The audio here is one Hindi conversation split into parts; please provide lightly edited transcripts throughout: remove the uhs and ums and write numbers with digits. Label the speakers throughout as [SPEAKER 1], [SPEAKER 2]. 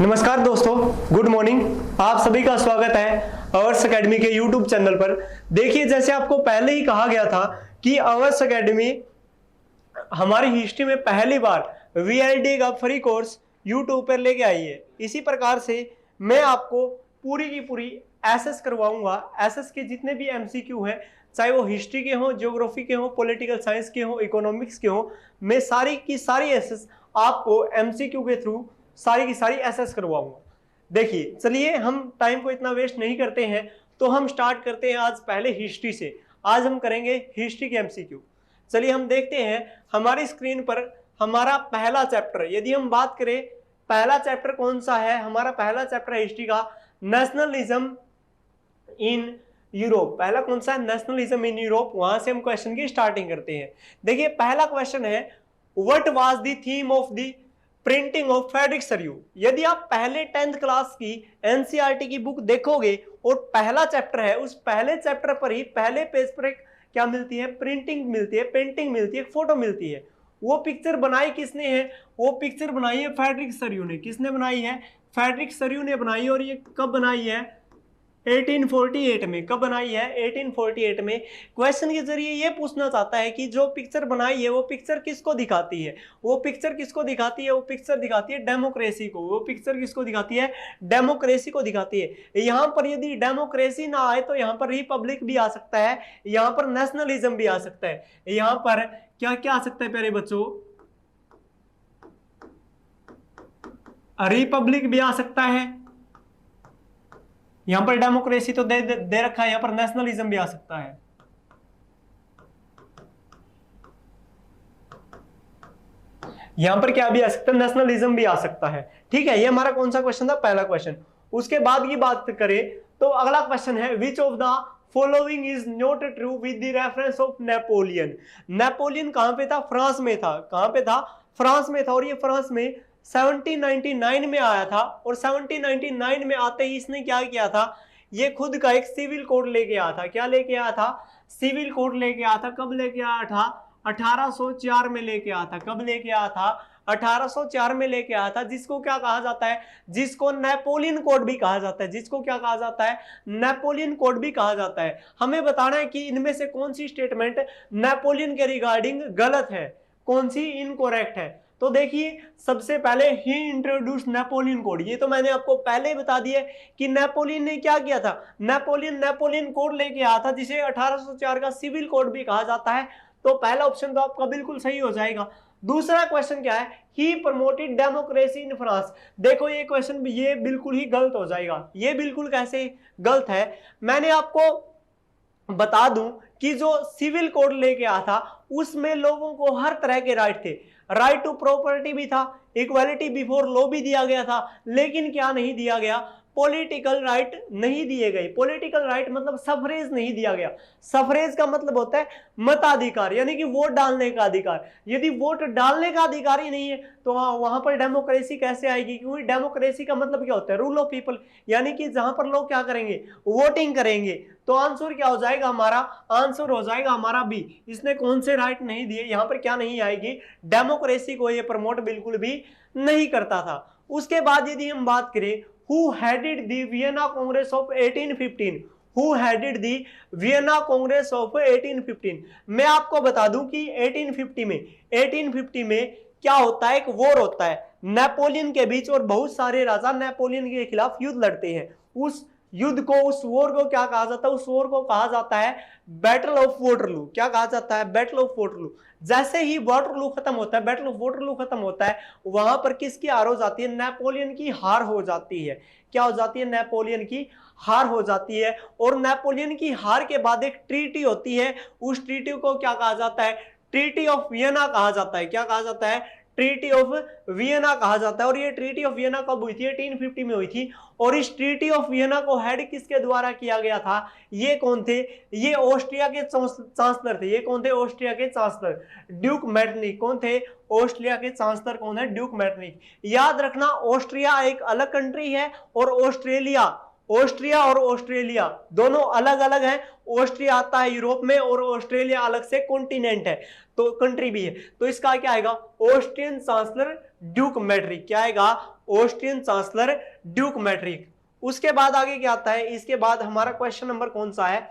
[SPEAKER 1] नमस्कार दोस्तों, गुड मॉर्निंग। आप सभी का स्वागत है अवर्स एकेडमी के यूट्यूब चैनल पर। देखिए, जैसे आपको पहले ही कहा गया था कि अवर्स एकेडमी हमारी हिस्ट्री में पहली बार वीएलडी का फ्री कोर्स यूट्यूब पर लेके आई है। इसी प्रकार से मैं आपको पूरी की पूरी एसएस करवाऊंगा। एसएस के जितने भी एमसीक्यू हैं, चाहे वो हिस्ट्री के हों, ज्योग्राफी के हों, पॉलिटिकल साइंस के हों, इकोनॉमिक्स के हों, मैं सारी की सारी एसएस आपको एमसीक्यू के थ्रू सारी की सारी एसएस करवाऊंगा। देखिए, चलिए हम टाइम को इतना वेस्ट नहीं करते हैं, तो हम स्टार्ट करते हैं आज पहले हिस्ट्री से। आज हम करेंगे हिस्ट्री के एमसीक्यू। चलिए हम देखते हैं हमारी स्क्रीन पर हमारा पहला चैप्टर। यदि हम बात करें पहला चैप्टर कौन सा है, हमारा पहला चैप्टर है हिस्ट्री का नेशनलिज्म इन यूरोप। पहला कौन सा है? Nationalism in Europe. वहां से हम क्वेश्चन की स्टार्टिंग करते हैं। देखिए, पहला क्वेश्चन है, what was the theme of the printing of Frederic Sorrieu. यदि आप पहले 10th क्लास की एनसीईआरटी की बुक देखोगे और पहला चैप्टर है, उस पहले चैप्टर पर ही पहले पेज पर एक क्या मिलती है? प्रिंटिंग मिलती है, पेंटिंग मिलती है, फोटो मिलती है। वो पिक्चर बनाई किसने है? वो पिक्चर बनाई है फ्रेडरिक सरयू ने। किसने बनाई है? फ्रेडरिक सरयू ने बनाई। और ये कब बनाई है? 1848 में। कब बनाई है? 1848 में। क्वेश्चन के जरिए ये पूछना चाहता है कि जो पिक्चर बनाई है वो पिक्चर किसको दिखाती है? वो पिक्चर किसको दिखाती है? वो पिक्चर दिखाती है डेमोक्रेसी को। वो पिक्चर किसको दिखाती है? डेमोक्रेसी को दिखाती है। यहाँ पर यदि डेमोक्रेसी ना आए तो यहाँ पर रिपब्लिक भी आ सकता है, यहाँ पर नेशनलिज्म भी आ सकता है। यहाँ पर क्या क्या आ सकता है प्यारे बच्चों? रिपब्लिक भी आ सकता है। यहां पर डेमोक्रेसी तो दे रखा है, यहां पर नेशनलिज्म भी आ सकता है। यहां पर क्या भी आ सकता है? नेशनलिज्म भी आ सकता है। ठीक है, ये हमारा कौन सा क्वेश्चन था? पहला क्वेश्चन। उसके बाद की बात करें तो अगला क्वेश्चन है, which of the following is not true with the reference of Napoleon. Napoleon कहां पे था? फ्रांस में था। कहां पे था? फ्रांस में था। और ये फ्रांस में 1799 में आया था। और 1799 में आते ही इसने क्या किया था? ये खुद का एक सिविल कोड लेके आया था। क्या लेके आया था? सिविल कोड लेके आया था। कब लेके आया था? 1804 में लेके आया था। कब लेके आया था? 1804 में लेके आया था। जिसको क्या कहा जाता है? जिसको नेपोलियन कोड भी कहा जाता है। जिसको क्या कहा जाता है? नेपोलियन कोड भी कहा जाता है। हमें बताना है कि इनमें से कौन सी स्टेटमेंट नेपोलियन के रिगार्डिंग गलत है, कौन सी इनकरेक्ट है। तो देखिए, सबसे पहले ही इंट्रोड्यूस नेपोलियन कोड। ये तो मैंने आपको पहले ही बता दिया कि नेपोलियन ने क्या किया था। नेपोलियन कोड लेके आया था, जिसे 1804 का सिविल कोड भी कहा जाता है। तो पहला ऑप्शन तो आपका बिल्कुल सही हो जाएगा। दूसरा क्वेश्चन क्या है? ही प्रमोटेड डेमोक्रेसी इन फ्रांस। देखो, ये क्वेश्चन ये बिल्कुल ही गलत हो जाएगा। ये बिल्कुल कैसे गलत है? मैंने आपको बता दूं कि जो सिविल कोड लेके आया था उसमें लोगों को हर तरह के राइट थे। राइट टू प्रॉपर्टी भी था, इक्वालिटी बिफोर लॉ भी दिया गया था, लेकिन क्या नहीं दिया गया? पॉलिटिकल राइट नहीं दिए गए। पॉलिटिकल राइट मतलब सफरेज नहीं दिया गया। सफरेज का मतलब होता है मताधिकार, यानी कि वोट डालने का अधिकार। यदि वोट डालने का अधिकार ही नहीं है तो वहां पर डेमोक्रेसी कैसे आएगी? क्योंकि डेमोक्रेसी का मतलब क्या होता है? रूल ऑफ पीपल, यानी कि जहां पर लोग क्या करेंगे? वोटिंग करेंगे। तो आंसर क्या हो जाएगा हमारा? आंसर हो जाएगा हमारा बी। इसने कौन से राइट नहीं दिए? यहां पर क्या नहीं आएगी? डेमोक्रेसी को ये प्रमोट बिल्कुल भी नहीं करता था। उसके बाद यदि हम बात करें, who headed the Vienna Congress of 1815? Who headed the Vienna Congress of 1815? मैं आपको बता दूं कि 1850 में क्या होता है? एक वॉर होता है नेपोलियन के बीच, और बहुत सारे राजा नेपोलियन के खिलाफ युद्ध लड़ते हैं। उस युद्ध को, उस वॉर को क्या कहा जाता है? उस वॉर को कहा जाता है बैटल ऑफ वाटरलू। क्या कहा जाता है? Battle of Waterloo. जैसे ही वाटरलू खत्म होता है, बैटल ऑफ वाटरलू खत्म होता है, वहां पर किसकी हार हो जाती है? नेपोलियन की हार हो जाती है। क्या हो जाती है? नेपोलियन की हार हो जाती है। और नेपोलियन की हार के बाद एक ट्रीटी होती है। उस ट्रीटी को क्या कहा जाता है? ट्रीटी ऑफ वियना कहा जाता है। क्या कहा जाता है? ट्रीटी ऑफ वियना कहा जाता है। और ये ट्रीटी ऑफ वियना कब हुई थी? 1850 में हुई थी। और इस ट्रीटी ऑफ वियना को हेड किसके द्वारा किया गया था? ये कौन थे? ये ऑस्ट्रिया के चांसलर थे। ये कौन थे? ऑस्ट्रिया के चांसलर ड्यूक मैटरनिक। कौन थे? ऑस्ट्रिया के चांसलर कौन है? Duke Metternich. याद रखना, ऑस्ट्रिया एक अलग कंट्री है और ऑस्ट्रिया और ऑस्ट्रेलिया दोनों अलग अलग हैं। ऑस्ट्रिया आता है यूरोप में और ऑस्ट्रेलिया अलग से कॉन्टिनेंट है, तो कंट्री भी है। तो इसका क्या आएगा? Austrian chancellor Duke Metternich. क्या आएगा? Austrian chancellor Duke Metternich. उसके बाद आगे क्या आता है, इसके बाद हमारा क्वेश्चन नंबर कौन सा है,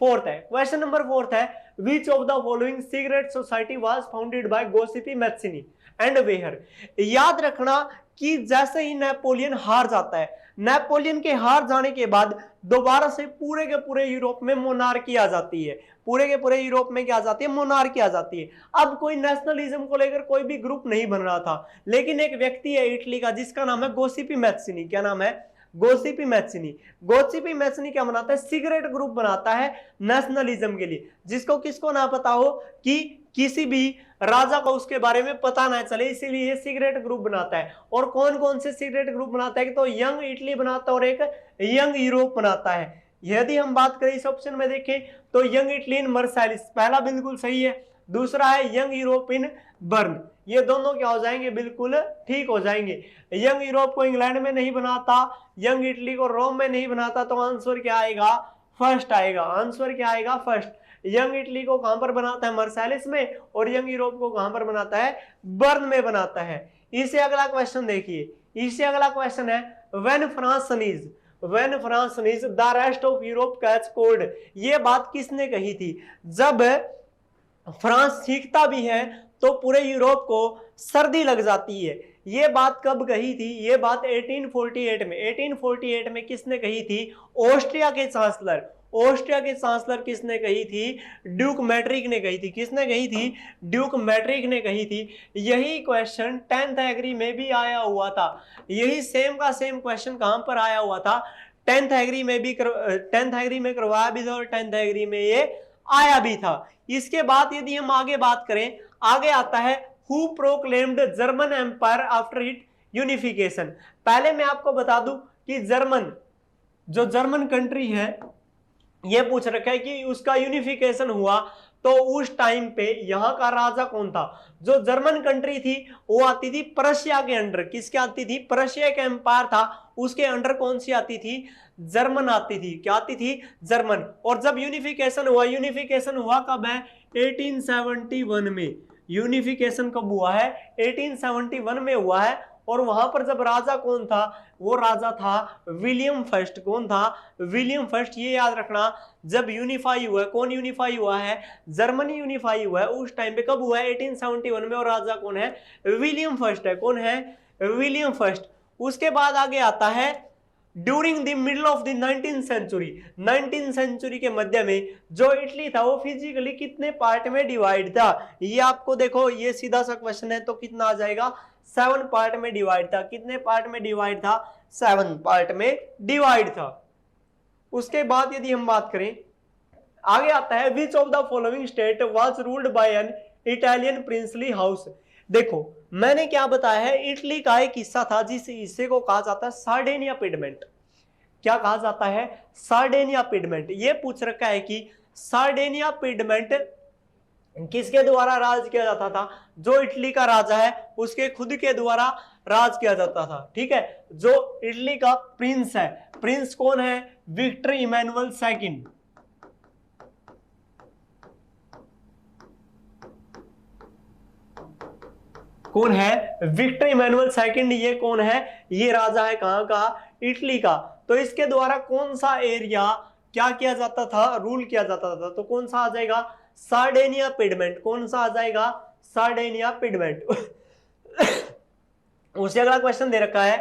[SPEAKER 1] फोर्थ है। क्वेश्चन नंबर फोर्थ है, which of the following secret society was founded by Giuseppe Mazzini and वेहर। याद रखना कि जैसे ही नेपोलियन हार जाता है, नेपोलियन के हार जाने के बाद दोबारा से पूरे के पूरे यूरोप में मोनार्की आ जाती है, पूरे के पूरे यूरोप में क्या आ जाती है, मोनार्की आ जाती है। अब कोई नेशनलिज्म को लेकर कोई भी ग्रुप नहीं बन रहा था, लेकिन एक व्यक्ति है इटली का जिसका नाम है गोसिपी मैथ्सिनी। क्या नाम है, गोसिपी मैथ्सिनी। गोसिपी मैथ्सिनी क्या बनाता है, सीक्रेट ग्रुप बनाता है नेशनलिज्म के लिए, जिसको किसको ना पता हो कि किसी भी राजा को उसके बारे में पता ना चले, इसीलिए ये सीक्रेट ग्रुप बनाता है। और कौन कौन से सीक्रेट ग्रुप बनाता है, तो यंग इटली बनाता है और एक यंग यूरोप बनाता है। यदि हम बात करें इस ऑप्शन में देखें तो यंग इटली इन मर्साइलिस पहला बिल्कुल सही है, दूसरा है यंग यूरोप इन बर्न, ये दोनों क्या हो जाएंगे, बिल्कुल ठीक हो जाएंगे। यंग यूरोप को इंग्लैंड में नहीं बनाता, यंग इटली को रोम में नहीं बनाता, तो आंसर क्या आएगा, फर्स्ट आएगा। आंसर क्या आएगा, फर्स्ट। यंग इटली को कहां पर बनाता है, मर्साइलिस में, और यंग यूरोप को कहां पर बनाता है, बर्न में बनाता है। इससे अगला क्वेश्चन देखिए, इससे अगला क्वेश्चन है, when France Sunny's, when France Sunny's the rest of Europe catch cold. ये बात किसने कही थी, जब फ्रांस सीखता भी है तो पूरे यूरोप को सर्दी लग जाती है। ये बात कब कही थी, ये बात 1848 में, 1848 में किसने कही थी, ऑस्ट्रिया के चांसलर, ऑस्ट्रिया के चांसलर किसने कही थी, ड्यूक मैट्रिक ने कही थी। किसने कही थी, ड्यूक मैट्रिक ने कही थी। यही क्वेश्चन 10th एग्री में भी आया हुआ था, यही सेम का सेम क्वेश्चन कहां पर आया हुआ था, 10th एग्री में भी, 10th एग्री में करवाया भी था और 10th एग्री में ये आया भी था। इसके बाद यदि हम आगे बात करें, आगे आता है who proclaimed German empire after it unification. पहले मैं आपको बता दूं कि जर्मन, जो जर्मन कंट्री है, ये पूछ रखा है कि उसका यूनिफिकेशन हुआ तो उस टाइम पे यहां का राजा कौन था। जो जर्मन कंट्री थी वो आती थी प्रशिया के अंडर, किसके आती थी, प्रशिया का एम्पायर था, उसके अंडर कौन सी आती थी, जर्मन आती थी। क्या आती थी, जर्मन। और जब यूनिफिकेशन हुआ, यूनिफिकेशन हुआ कब है, 1871 में। यूनिफिकेशन कब हुआ है, 1871 में हुआ है। और वहां पर जब राजा कौन था, वो राजा था विलियम फर्स्ट। कौन था, विलियम फर्स्ट। ये याद रखना, जब यूनिफाई हुआ है, कौन यूनिफाई हुआ है, जर्मनी यूनिफाई हुआ है, उस टाइम पे कब हुआ है, 1871 में। और राजा कौन है, विलियम फर्स्ट है। कौन है, विलियम फर्स्ट। उसके बाद आगे आता है during the middle of the 19th century, 19th century के मध्य में जो इटली था वो फिजिकली कितने पार्ट में डिवाइड था। ये आपको देखो, ये सीधा सा क्वेश्चन है, तो कितना आ जाएगा, 7 पार्ट में डिवाइड था। कितने पार्ट में डिवाइड था, 7 पार्ट में डिवाइड था। उसके बाद यदि हम बात करें, आगे आता है which of the following state was ruled by an Italian princely house. देखो मैंने क्या बताया है, इटली का एक हिस्सा था जिस हिस्से को कहा जाता है सार्डेनिया पिडमेंट। क्या कहा जाता है, सार्डेनिया पिडमेंट। ये पूछ रखा है कि सार्डेनिया पिडमेंट किसके द्वारा राज किया जाता था, जो इटली का राजा है उसके खुद के द्वारा राज किया जाता था। ठीक है, जो इटली का प्रिंस है, प्रिंस कौन है, विक्टर इमैनुअल सेकंड। कौन है, विक्टर इमैनुअल सेकंड। ये कौन है, ये राजा है कहां का, इटली का। तो इसके द्वारा कौन सा एरिया क्या किया जाता था, रूल किया जाता था, तो कौन सा आ जाएगा, सार्डेनिया पिडमेंट। कौन सा आ जाएगा, सार्डेनिया पिडमेंट। उससे अगला क्वेश्चन दे रखा है,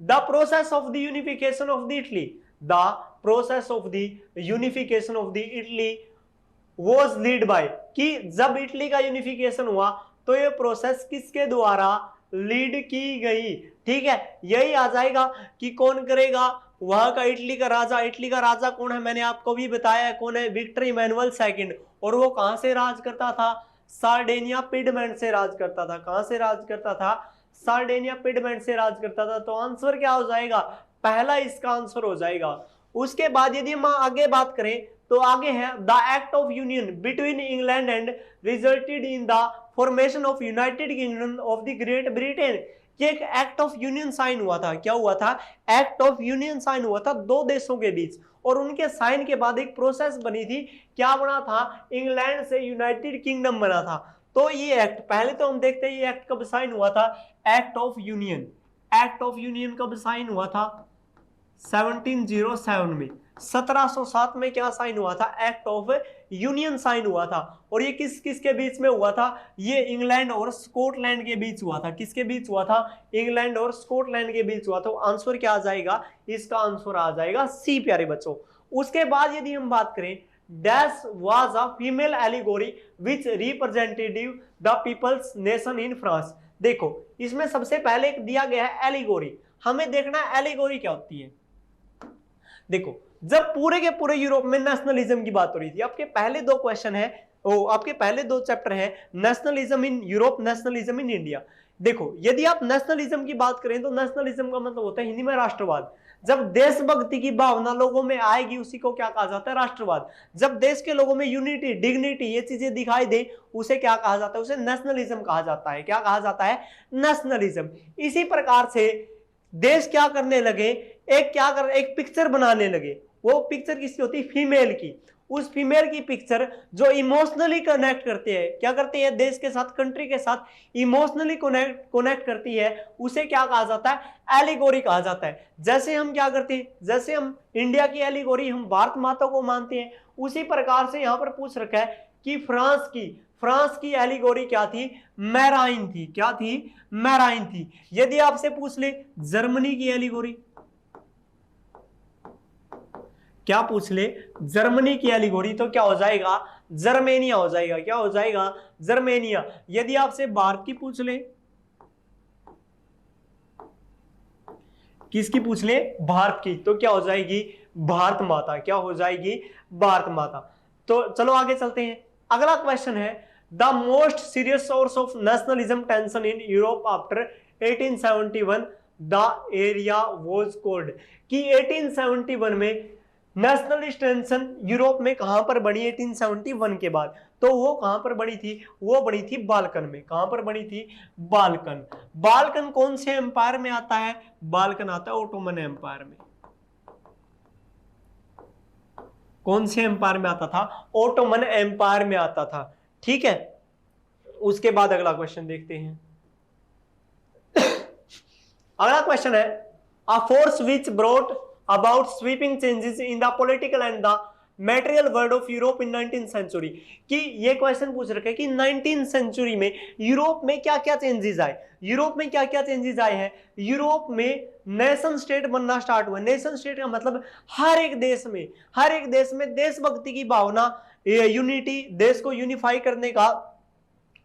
[SPEAKER 1] the process of the unification of the Italy, the process of the unification of the Italy was lead by, कि जब इटली का यूनिफिकेशन हुआ तो ये प्रोसेस किसके द्वारा लीड की गई। ठीक है, यही आ जाएगा कि कौन करेगा, वहां का इटली का राजा। इटली का राजा कौन है, मैंने आपको भी बताया है, कौन है, विक्टर इमैनुअल सेकंड। और वो कहां से राज करता था, सार्डेनिया पिडमेंट से राज करता था। कहां से राज करता था, सार्डेनिया पिडमेंट से राज करता था। तो आंसर क्या हो जाएगा, पहला इसका आंसर हो जाएगा। उसके बाद यदि हम आगे बात करें तो आगे है the act of union between England and resulted in the formation of United kingdom of the great Britain. ये एक एक्ट ऑफ यूनियन साइन हुआ था। क्या हुआ था, एक्ट ऑफ यूनियन साइन हुआ था दो देशों के बीच, और उनके साइन के बाद एक प्रोसेस बनी थी। क्या बना था, इंग्लैंड से यूनाइटेड किंगडम बना था। तो ये एक्ट, पहले तो हम देखते हैं ये एक्ट कब साइन हुआ था, act of union. Act of union कब साइन हुआ था? 1707 में। 1707 में क्या साइन हुआ था? एक्ट ऑफ यूनियन साइन हुआ था। और ये किस किस के बीच में हुआ था? ये इंग्लैंड और स्कॉटलैंड के बीच हुआ था। किसके बीच हुआ था? इंग्लैंड और स्कॉटलैंड के बीच हुआ था। आंसर क्या आ जाएगा? इसका आंसर आ जाएगा सी प्यारे बच्चों। उसके बाद यदि हम बात करें, dash was a female allegory which representative the people's nation in France. देखो इसमें सबसे पहले एक दिया गया है एलिगोरी। हमें देखना है एलिगोरी क्या होती है। देखो जब पूरे के पूरे यूरोप में नेशनलिज्म की बात हो रही थी, आपके पहले दो क्वेश्चन है, आपके पहले दो चैप्टर है, nationalism in Europe, nationalism in India. देखो यदि आप नेशनलिज्म की बात करें तो नेशनलिज्म का मतलब होता है हिंदी में राष्ट्रवाद। जब देशभक्ति की भावना लोगों में आएगी उसी को क्या कहा जाता है? राष्ट्रवाद। जब देश के लोगों में यूनिटी, डिग्निटी ये चीजें दिखाई दे उसे क्या कहा जाता है? उसे नेशनलिज्म कहा जाता है। क्या कहा जाता है? नेशनलिज्म। इसी प्रकार से देश क्या करने लगे, एक पिक्चर बनाने लगे। वो पिक्चर किसकी होती है? फीमेल की। उस फीमेल की पिक्चर जो इमोशनली कनेक्ट करते हैं, क्या करते हैं? देश के साथ, कंट्री के साथ इमोशनली कनेक्ट करती है, उसे क्या कहा जाता है? एलिगोरी कहा जाता है। जैसे हम क्या करते हैं, जैसे हम इंडिया की एलिगोरी हम भारत माता को मानते हैं, उसी प्रकार से यहां पर पूछ रखा है कि फ्रांस की एलिगोरी क्या थी? मैराइन थी। क्या थी? मैराइन थी। यदि आपसे पूछ ले जर्मनी की एलिगोरी, क्या पूछ ले जर्मनी की एलिगोरी, तो क्या हो जाएगा? जर्मेनिया हो जाएगा। क्या हो जाएगा? जर्मेनिया। यदि आपसे भारत की पूछ ले, किसकी पूछ ले? भारत की, तो क्या हो जाएगी? भारत माता। क्या हो जाएगी? भारत माता। तो चलो आगे चलते हैं। अगला क्वेश्चन है, the most serious source of nationalism tension in Europe after 1871 the area was called. कि 1871 में नेशनलिस्ट टेंशन यूरोप में कहां पर बनी? 1871 के बाद। तो वो कहां पर बनी थी? वो बनी थी बाल्कन में। कहां पर बनी थी? बाल्कन। बाल्कन कौन से एम्पायर में आता है? बाल्कन आता है ओटोमन एम्पायर में। कौन से एम्पायर में आता था? ओटोमन एम्पायर में आता था। ठीक है, उसके बाद अगला क्वेश्चन देखते हैं। अगला क्वेश्चन है, a force which brought about sweeping changes in the political and the material world of Europe in 19th century। कि ये क्वेश्चन पूछ रखा है कि 19th सेंचुरी में यूरोप में क्या क्या चेंजेस आए। यूरोप में क्या क्या चेंजेस आए हैं? यूरोप में नेशन स्टेट बनना स्टार्ट हुआ। नेशन स्टेट का मतलब हर एक देश में देशभक्ति की भावना, यूनिटी, देश को यूनिफाई करने का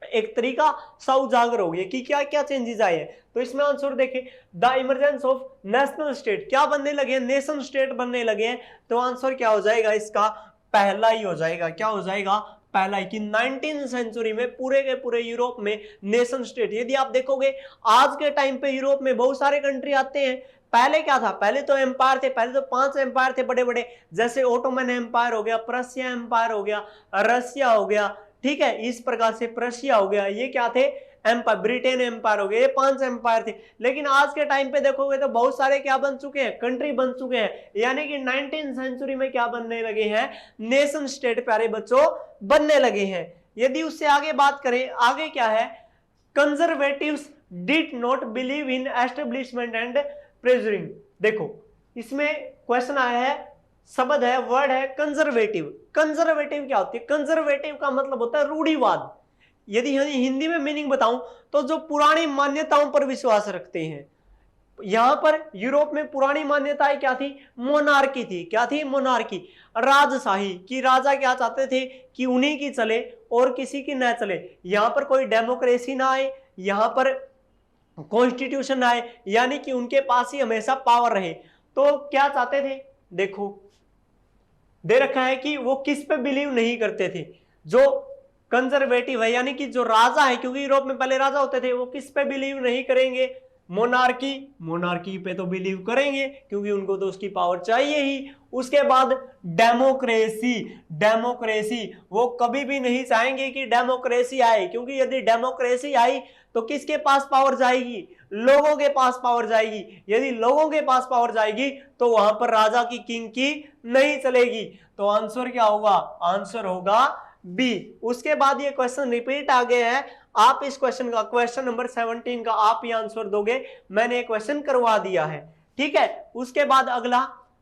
[SPEAKER 1] एक तरीका सा उजागर हो गया कि क्या क्या चेंजेस आए हैं। तो इसमें आंसर देखें, the emergence of national state. क्या बनने लगे हैं? नेशन स्टेट बनने लगे हैं। तो आंसर क्या हो जाएगा इसका? पहला ही हो जाएगा। क्या हो जाएगा? पहला ही। कि 19th सेंचुरी में पूरे के पूरे यूरोप में नेशन स्टेट। यदि आप देखोगे आज के टाइम पे यूरोप में बहुत सारे कंट्री आते हैं। पहले क्या था? पहले तो एम्पायर थे, पहले तो 5 एम्पायर थे बड़े बड़े, जैसे ओटोमन एम्पायर हो गया, प्रशिया एम्पायर हो गया, रसिया हो गया। ठीक है, इस प्रकार से प्रशिया हो गया, ये क्या थे? एम्पायर। ब्रिटेन एम्पायर हो गया, ये 5 एम्पायर थे। लेकिन आज के टाइम पे देखोगे तो बहुत सारे क्या बन चुके हैं? कंट्री बन चुके हैं। यानी कि 19th सेंचुरी में क्या बनने लगे हैं? नेशन स्टेट प्यारे बच्चों बनने लगे हैं। यदि उससे आगे बात करें, आगे क्या है? Conservatives did not believe in establishment and preserving. देखो इसमें क्वेश्चन आया है, शब्द है, वर्ड है कंजर्वेटिव। कंजर्वेटिव क्या होती है? कंजर्वेटिव का मतलब होता है रूढ़िवाद। यदि हिंदी में मीनिंग बताऊं तो जो पुरानी मान्यताओं पर विश्वास रखते हैं। यहां पर यूरोप में पुरानी मान्यताएं क्या थी? मोनार्की थी। क्या थी? मोनार्की, राजशाही। कि राजा क्या चाहते थे? कि उन्हीं की चले और किसी की न चले। यहां पर कोई डेमोक्रेसी ना आए, यहां पर कॉन्स्टिट्यूशन आए, यानी कि उनके पास ही हमेशा पावर रहे। तो क्या चाहते थे? देखो दे रखा है कि वो किस पे बिलीव नहीं करते थे। जो कंजर्वेटिव है यानी कि जो राजा है, क्योंकि यूरोप में पहले राजा होते थे, वो किस पे बिलीव नहीं करेंगे? मोनार्की पे तो बिलीव करेंगे क्योंकि उनको तो उसकी पावर चाहिए ही। उसके बाद डेमोक्रेसी वो कभी भी नहीं चाहेंगे कि डेमोक्रेसी आए, क्योंकि यदि डेमोक्रेसी आई तो किसके पास पावर जाएगी? लोगों के पास पावर जाएगी। यदि लोगों के पास पावर जाएगी तो वहां पर राजा की, किंग की नहीं चलेगी। तो आंसर क्या होगा? आंसर होगा बी। उसके बाद ये क्वेश्चन रिपीट आ गया है, आप इस क्वेश्चन का, क्वेश्चन नंबर 17 का आप ही आंसर दोगे, मैंने क्वेश्चन करवा दिया है, ठीक है। उसके बाद अगला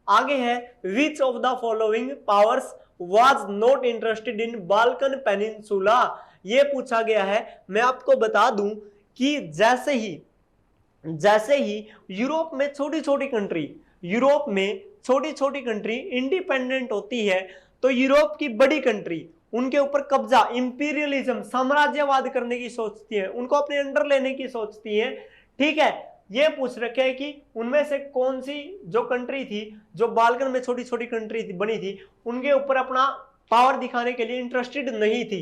[SPEAKER 1] आगे है, which of the following powers was not interested in Balkan peninsula, ये पूछा गया है। मैं आपको बता दूं कि जैसे ही यूरोप में छोटी छोटी कंट्री इंडिपेंडेंट होती है, तो यूरोप की बड़ी कंट्री उनके ऊपर कब्जा, इंपीरियलिज्म, साम्राज्यवाद करने की सोचती है, उनको अपने अंडर लेने की सोचती है, ठीक है। ये पूछ रखे है कि उनमें से कौन सी जो कंट्री थी, जो बाल्कन में छोटी छोटी कंट्री थी, बनी थी, उनके ऊपर अपना पावर दिखाने के लिए इंटरेस्टेड नहीं थी।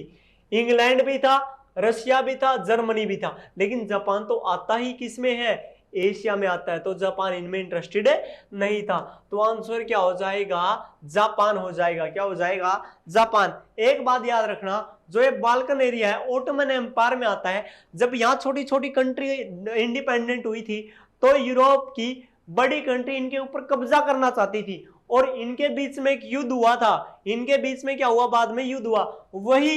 [SPEAKER 1] इंग्लैंड भी था, रशिया भी था, जर्मनी भी था, लेकिन जापान तो आता ही किसमें है, एशिया में आता है, तो जापान इनमें इंटरेस्टेड नहीं था। तो आंसर क्या हो जाएगा, जापान हो जाएगा। क्या हो जाएगा, जापान। एक बात याद रखना, जो ये बाल्कन एरिया है ओटोमन एम्पायर में आता है। जब यहाँ छोटी छोटी कंट्री इंडिपेंडेंट हुई थी, तो यूरोप की बड़ी कंट्री इनके ऊपर कब्जा करना चाहती थी, और इनके बीच में एक युद्ध हुआ था। इनके बीच में क्या हुआ, बाद में युद्ध हुआ। वही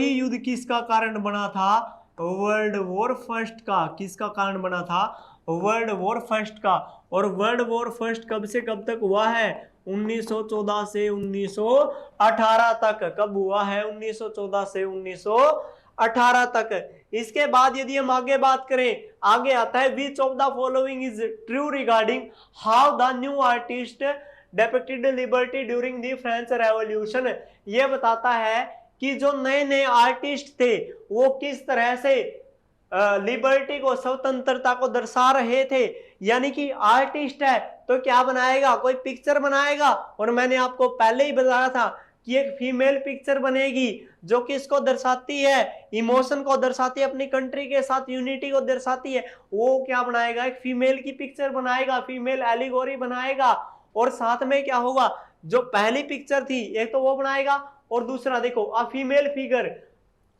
[SPEAKER 1] युद्ध किसका कारण बना था, वर्ल्ड वॉर फर्स्ट का। किसका कारण बना था, वर्ल्ड वॉर फर्स्ट का। और वर्ल्ड वॉर फर्स्ट कब से कब तक हुआ है, 1914 से 1918 तक। कब हुआ है, 1914 से 1918 तक। इसके बाद यदि हम आगे बात करें, आगे आता है, which of the following is true regarding how the new artist depicted liberty during the French revolution. यह बताता है कि जो नए नए आर्टिस्ट थे वो किस तरह से लिबर्टी को, स्वतंत्रता को दर्शा रहे थे। यानी कि आर्टिस्ट है तो क्या बनाएगा, कोई पिक्चर बनाएगा, और मैंने आपको पहले ही बताया था कि एक फीमेल पिक्चर बनेगी जो किसको दर्शाती है, इमोशन को दर्शाती है, अपनी कंट्री के साथ यूनिटी को दर्शाती है। वो क्या बनाएगा, एक फीमेल की पिक्चर बनाएगा, फीमेल एलिगोरी बनाएगा। और साथ में क्या होगा, जो पहली पिक्चर थी एक तो वो बनाएगा, और दूसरा देखो अ फीमेल फिगर,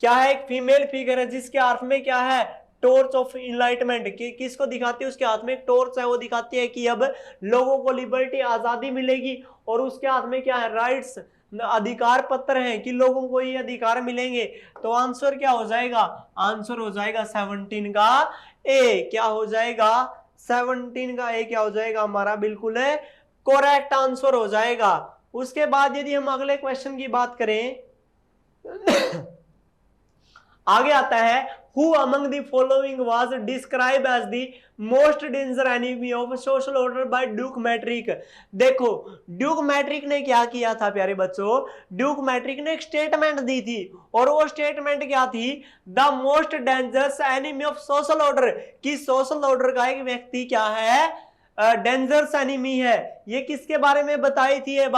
[SPEAKER 1] क्या है, एक फीमेल फिगर है जिसके हाथ में क्या है, टॉर्च ऑफ इनलाइटमेंट। किसको दिखाती है, उसके हाथ में एक टॉर्च है, वो दिखाती है कि अब लोगों को लिबर्टी, आजादी मिलेगी। और उसके हाथ में क्या है, राइट्स, अधिकार पत्र है कि लोगों को ये अधिकार मिलेंगे। तो आंसर क्या हो जाएगा, आंसर हो जाएगा 17 का ए। क्या हो जाएगा, 17 का ए क्या हो जाएगा हमारा, बिल्कुल है करेक्ट आंसर हो जाएगा। उसके बाद यदि हम अगले क्वेश्चन की बात करें, आगे आता है, who among the following was describe as the most danger enemy of social order by Duke Metternich. देखो ड्यूक मैट्रिक ने क्या किया था प्यारे बच्चों, ड्यूक मैट्रिक ने एक स्टेटमेंट दी थी, और वो स्टेटमेंट क्या थी, the most dangerous enemy of social order. कि सोशल ऑर्डर का एक व्यक्ति क्या है, डेंजरस एनिमी है। ये किसके बारे में बताई थी, ये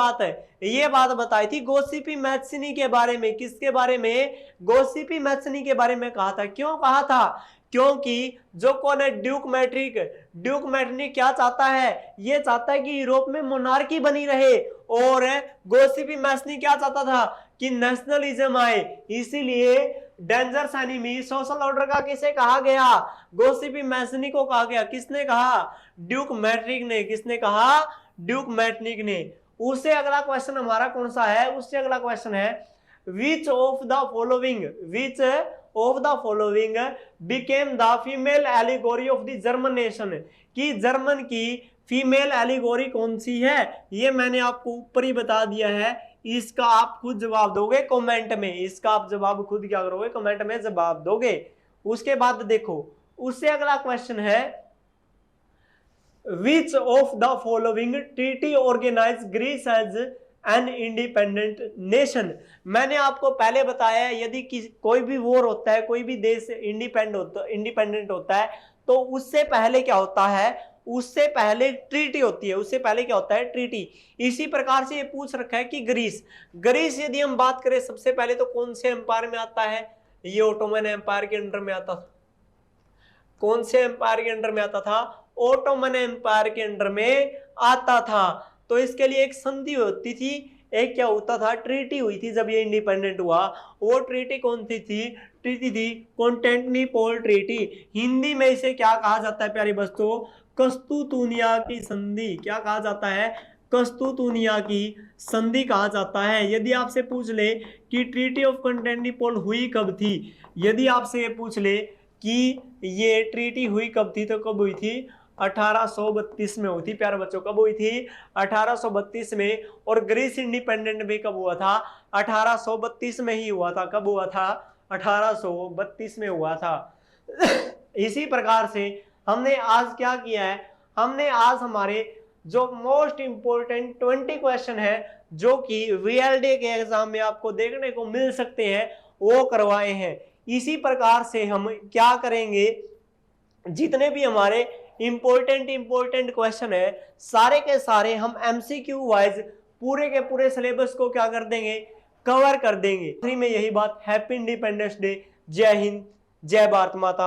[SPEAKER 1] बात बताई थी गोसिपी मैथ्सनी के बारे में। किसके बारे में, गोसिपी मैथ्सनी के बारे में कहा था। क्यों कहा था, क्योंकि जो कौन है, ड्यूक मैट्रिक क्या चाहता है, ये चाहता है कि यूरोप में मोनार्की बनी रहे, और गोसिपी मैथ्सनी क्या चाहता था कि नेशनलिज्म आए। इसीलिए डेंजरस एनिमी सोशल ऑर्डर का किसे कहा गया, गोसिपी मैथ्सनी को कहा गया। किसने कहा, ड्यूक मैट्रिक ने। किसने कहा, ड्यूक मैट्रिक ने। उससे अगला क्वेश्चन हमारा कौन सा है, उससे अगला क्वेश्चन है, which of the following became the female allegory of the German nation. कि जर्मन की फीमेल एलिगोरी कौन सी है, ये मैंने आपको ऊपर ही बता दिया है। इसका आप खुद जवाब दोगे कमेंट में, इसका आप जवाब खुद क्या करोगे, कमेंट में जवाब दोगे। उसके बाद देखो, उससे अगला क्वेश्चन है, Which of the following treaty organized Greece as an independent nation? मैंने आपको पहले बताया है, यदि कोई भी वॉर होता है, कोई भी देश इंडिपेंडेंट होता है, तो उससे पहले क्या होता है, उससे पहले ट्रीटी होती है। उससे पहले क्या होता है, ट्रीटी। इसी प्रकार से ये पूछ रखा है कि ग्रीस यदि हम बात करें, सबसे पहले तो कौन से एम्पायर में आता है, ये ओटोमन एम्पायर के अंडर में आता था। कौन से एम्पायर के अंडर में आता था, ओटोमन एम्पायर के अंडर में आता था। तो इसके लिए एक संधि होती थी, एक क्या होता था, ट्रीटी हुई थी जब ये इंडिपेंडेंट हुआ। वो ट्रीटी कौन सी थी, ट्रीटी थी कॉन्स्टेंटिनोपल ट्रीटी। हिंदी में इसे क्या कहा जाता है प्यारे बच्चों, कस्तूतुनिया की संधि। क्या कहा जाता है, कस्तूतुनिया की संधि कहा जाता है। यदि आपसे पूछ ले कि ट्रीटी ऑफ कंस्टेंटिनोपल हुई कब थी, यदि आपसे ये पूछ ले कि ये ट्रीटी हुई कब थी, तो कब हुई थी? 1832 में हुई थी प्यारे बच्चों। कब हुई थी? 1832 में। और ग्रीस इंडिपेंडेंट भी कब हुआ था? 1832 में ही हुआ था। कब हुआ था? 1832 में हुआ था। इसी प्रकार से हमने आज क्या किया है, हमने आज हमारे जो मोस्ट इंपोर्टेंट 20 क्वेश्चन है जो कि वीएलडी के एग्जाम में आपको देखने को मिल सकते हैं वो करवाए हैं। इसी प्रकार से हम क्या करेंगे, जितने भी हमारे इंपॉर्टेंट क्वेश्चन है सारे के सारे हम एमसीक्यू वाइज पूरे के पूरे सिलेबस को क्या कर देंगे, कवर कर देंगे। में यही बात। Happy independence day. जय हिंद, जय भारत माता।